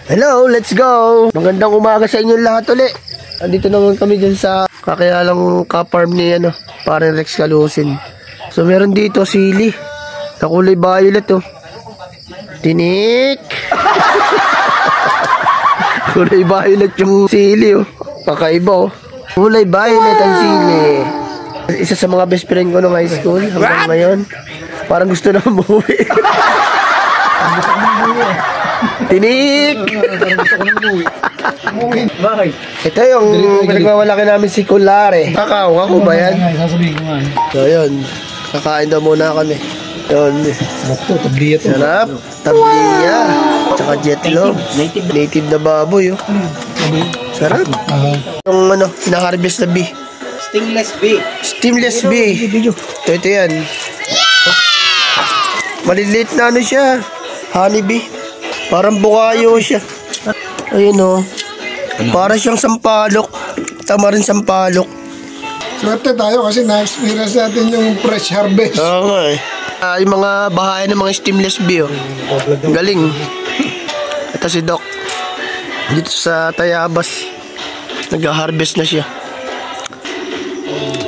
Hello, let's go! Magandang umaga sa inyong lahat ulit. Andito naman kami dyan sa kakayalang ka-farm ni parang Rex Calusin. So meron dito sili na kulay violet oh. Tinik! Kulay violet yung sili oh. Kakaiba oh. Kulay violet ang sili. Isa sa mga best friend ko nung high school hanggang ngayon. Parang gusto na umuwi. Tinik! Ito yung pinagmamalaki namin si Kulare. Kakao, ako ba yan? So yun, kakain daw muna kami. Yun. Sarap, tabliya. Tsaka jetlog. Native na baboy. Oh. Sarap. Yung hinaharvest na bee. Stingless bee. Stingless bee. Ito yan. Maliliit na siya. Honey bee. Parang bukayo siya. Ayun o. Para siyang sampalok. Tama rin sampalok. Swerte tayo kasi na-experience natin yung fresh harvest. Oo nga eh. Yung mga bahayan ng mga stemless bee oh. Galing. Ito si Doc. Dito sa Tayabas. Nag-harvest na siya.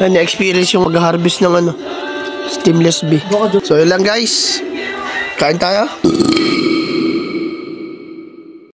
Na-experience yung mag-harvest ng stemless bee. So yun lang guys. Kain tayo.